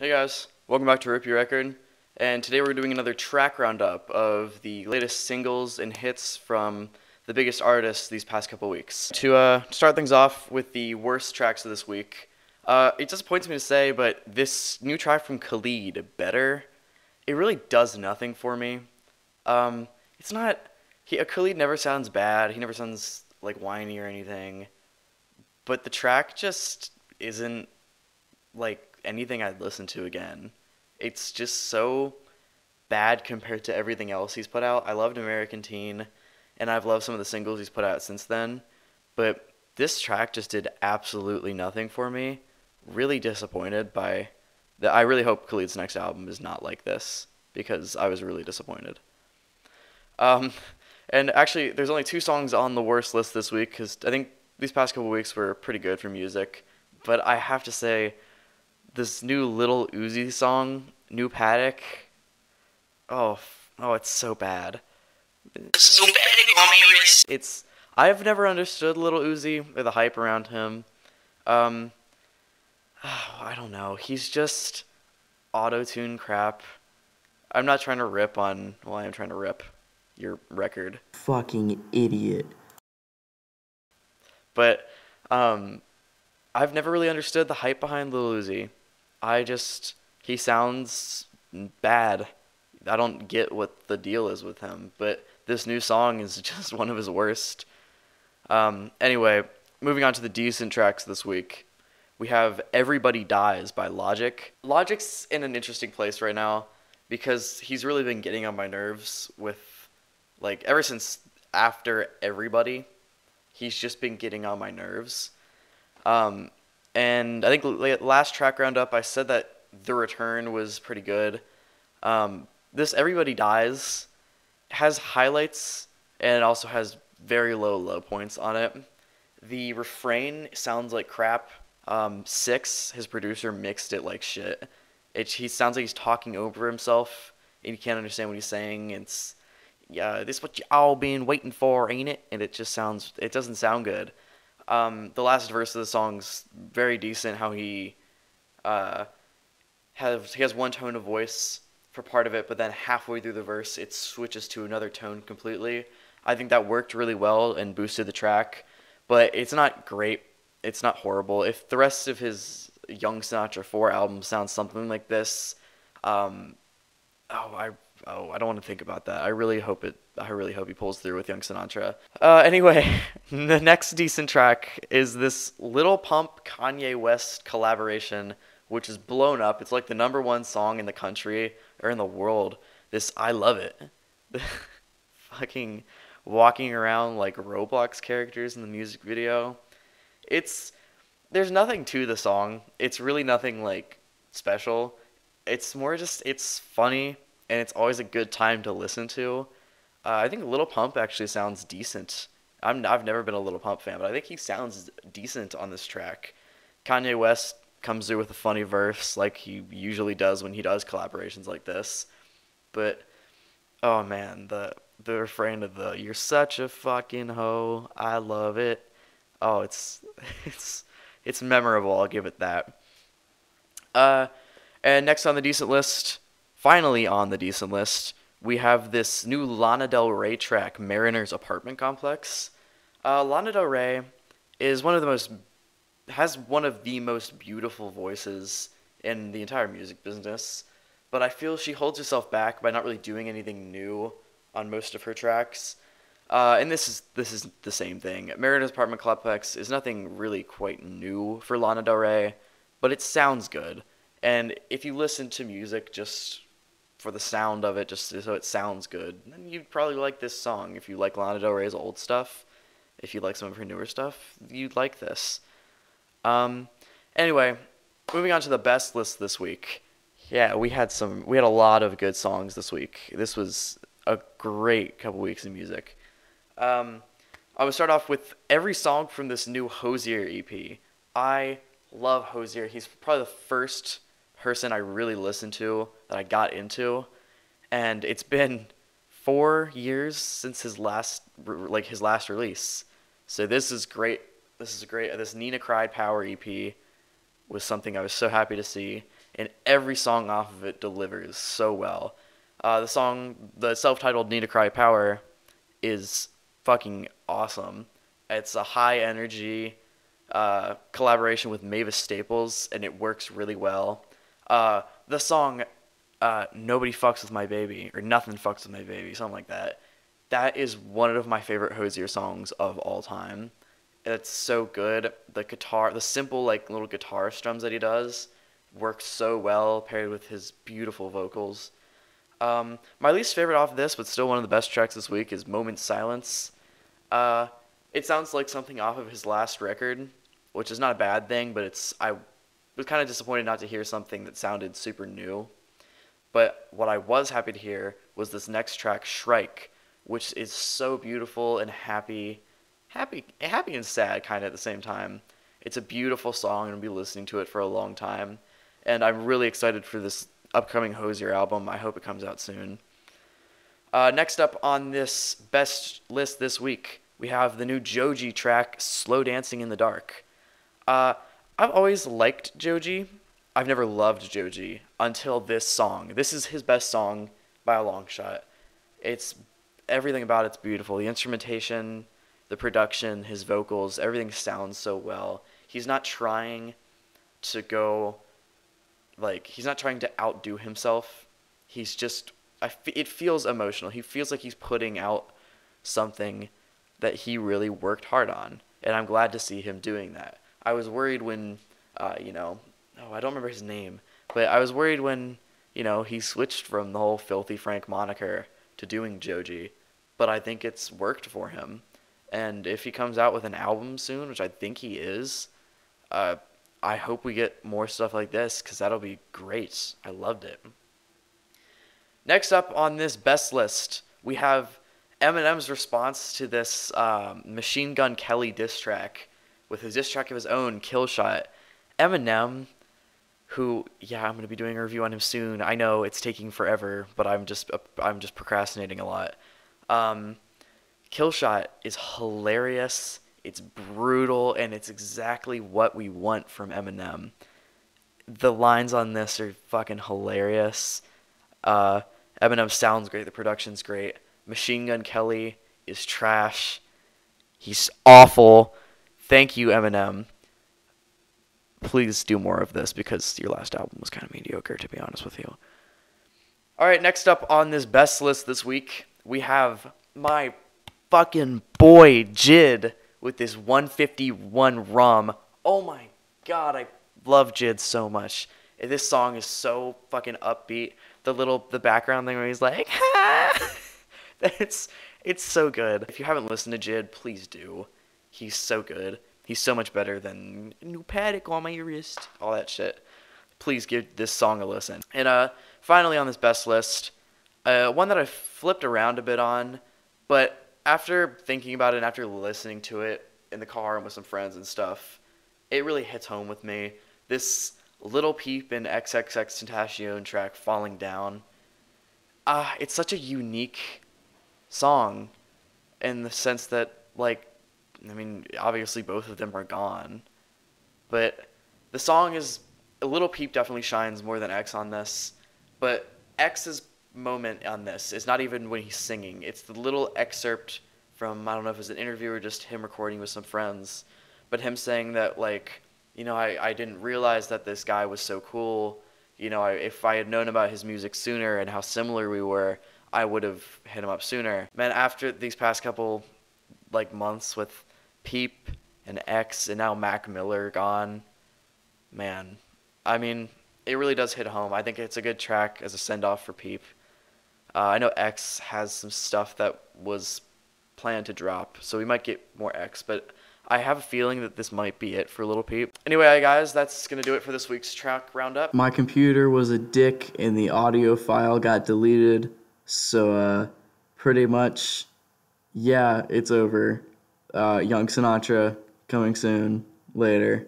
Hey guys, welcome back to Rip Your Record, and today we're doing another track roundup of the latest singles and hits from the biggest artists these past couple weeks. To start things off with the worst tracks of this week, it disappoints me to say, but this new track from Khalid, Better, it really does nothing for me. It's not, Khalid never sounds bad, he never sounds like whiny or anything, but the track just isn't like anything I'd listen to again. It's just so bad compared to everything else he's put out. I loved American Teen, and I've loved some of the singles he's put out since then, but this track just did absolutely nothing for me. Really disappointed by that. I really hope Khalid's next album is not like this, because I was really disappointed. Um, and actually, there's only two songs on the worst list this week, because I think these past couple weeks were pretty good for music, but I have to say, this new Lil Uzi song, New Paddock, it's so bad. I've never understood Lil Uzi or the hype around him. I don't know. He's just auto-tune crap. I'm not trying to rip on, well, I am trying to rip your record. Fucking idiot. But, I've never really understood the hype behind Lil Uzi. He sounds bad. I don't get what the deal is with him, but this new song is just one of his worst. Anyway, moving on to the decent tracks this week. We have Everybody Dies by Logic. Logic's in an interesting place right now because he's really been getting on my nerves with, like, ever since after Everybody, he's just been getting on my nerves. And I think last track roundup, I said that The Return was pretty good. This Everybody Dies has highlights and also has very low points on it. The refrain sounds like crap. Six, his producer, mixed it like shit. He sounds like he's talking over himself, and you can't understand what he's saying. It's, yeah, this is what you all been waiting for, ain't it? And it doesn't sound good. The last verse of the song's very decent. How he has one tone of voice for part of it, but then halfway through the verse it switches to another tone completely. I think that worked really well and boosted the track, but it's not great. It's not horrible. If the rest of his Young Sinatra 4 album sounds something like this, I don't want to think about that. I really hope he pulls through with Young Sinatra. Anyway, the next decent track is this Lil Pump Kanye West collaboration, which is blown up. It's like the #1 song in the country or in the world. I love it. Fucking walking around like Roblox characters in the music video. There's nothing to the song. It's really nothing like special. It's more just, it's funny, and it's always a good time to listen to. I think Lil Pump actually sounds decent. I've never been a Lil Pump fan, but I think he sounds decent on this track. Kanye West comes through with a funny verse like he usually does when he does collaborations like this. But, oh man, the refrain of the "You're such a fucking hoe, I love it." Oh, it's memorable, I'll give it that. And next on the decent list, finally on the decent list, we have this new Lana Del Rey track, Mariner's Apartment Complex. Lana Del Rey has one of the most beautiful voices in the entire music business, but I feel she holds herself back by not really doing anything new on most of her tracks. And this is the same thing. Mariner's Apartment Complex is nothing really quite new for Lana Del Rey, but it sounds good. And if you listen to music just for the sound of it, just so it sounds good, then you'd probably like this song. If you like Lana Del Rey's old stuff, if you like some of her newer stuff, you'd like this. Anyway, moving on to the best list this week. Yeah, we had a lot of good songs this week. This was a great couple weeks in music. I would start off with every song from this new Hozier EP. I love Hozier. He's probably the first person I really listened to that I got into, and it's been 4 years since his last release. So this is great. This Nina Cried Power EP was something I was so happy to see. and every song off of it delivers so well. The self-titled "Need to Cry Power," is fucking awesome. It's a high energy collaboration with Mavis Staples, and it works really well. The song "Nobody Fucks with My Baby" or "Nothing Fucks with My Baby," something like that. That is one of my favorite Hozier songs of all time. It's so good. The guitar, the simple like little guitar strums that he does, works so well paired with his beautiful vocals. My least favorite off of this, but still one of the best tracks this week, is "Moment Silence." Uh, it sounds like something off of his last record, which is not a bad thing, but I was kind of disappointed not to hear something that sounded super new. But what I was happy to hear was this next track, "Shrike," which is so beautiful and happy and sad kind of at the same time. It's a beautiful song, and I'll be listening to it for a long time. And I'm really excited for this upcoming Hozier album. I hope it comes out soon. Next up on this best list this week, we have the new Joji track, "Slow Dancing in the Dark." I've always liked Joji. I've never loved Joji until this song. This is his best song by a long shot. It's everything about it's beautiful. The instrumentation, the production, his vocals, everything sounds so well. He's not trying to he's not trying to outdo himself. He's just, it feels emotional. He feels like he's putting out something that he really worked hard on, and I'm glad to see him doing that. I was worried when, I don't remember his name, but I was worried when, he switched from the whole Filthy Frank moniker to doing Joji, but I think it's worked for him. And if he comes out with an album soon, which I think he is, I hope we get more stuff like this, because that'll be great. I loved it. Next up on this best list, we have Eminem's response to this Machine Gun Kelly diss track, with his diss track of his own, "Kill Shot." Eminem, who, I'm going to be doing a review on him soon. I know it's taking forever, but I'm just procrastinating a lot. "Kill Shot" is hilarious. It's brutal, and it's exactly what we want from Eminem. The lines on this are fucking hilarious. Eminem sounds great. The production's great. Machine Gun Kelly is trash. He's awful. Thank you, Eminem. Please do more of this, because your last album was kind of mediocre, to be honest with you. All right, next up on this best list this week, we have my fucking boy Jid with this 151 Rum. Oh my god, I love Jid so much. This song is so fucking upbeat. The background thing where he's like, ha! it's so good. If you haven't listened to Jid, please do. He's so good. He's so much better than "New Paddock on my wrist," all that shit. Please give this song a listen. And finally on this best list, one that I flipped around a bit on, but after thinking about it and after listening to it in the car and with some friends and stuff, it really hits home with me. This Lil Peep and XXXTentacion track, "Falling Down." It's such a unique song in the sense that, obviously both of them are gone, but the song is, Lil Peep definitely shines more than X on this, but X's moment on this is not even when he's singing. It's the little excerpt from, I don't know if it was an interview or just him recording with some friends, but him saying that, I didn't realize that this guy was so cool. If I had known about his music sooner and how similar we were, I would have hit him up sooner. Man, after these past couple, months with Peep and X and now Mac Miller gone, man, it really does hit home. I think it's a good track as a send-off for Peep. I know X has some stuff that was planned to drop, so we might get more X, but I have a feeling that this might be it for Lil Peep. Anyway, guys, that's going to do it for this week's track roundup. My computer was a dick and the audio file got deleted, so pretty much, it's over. Young Sinatra coming soon, later.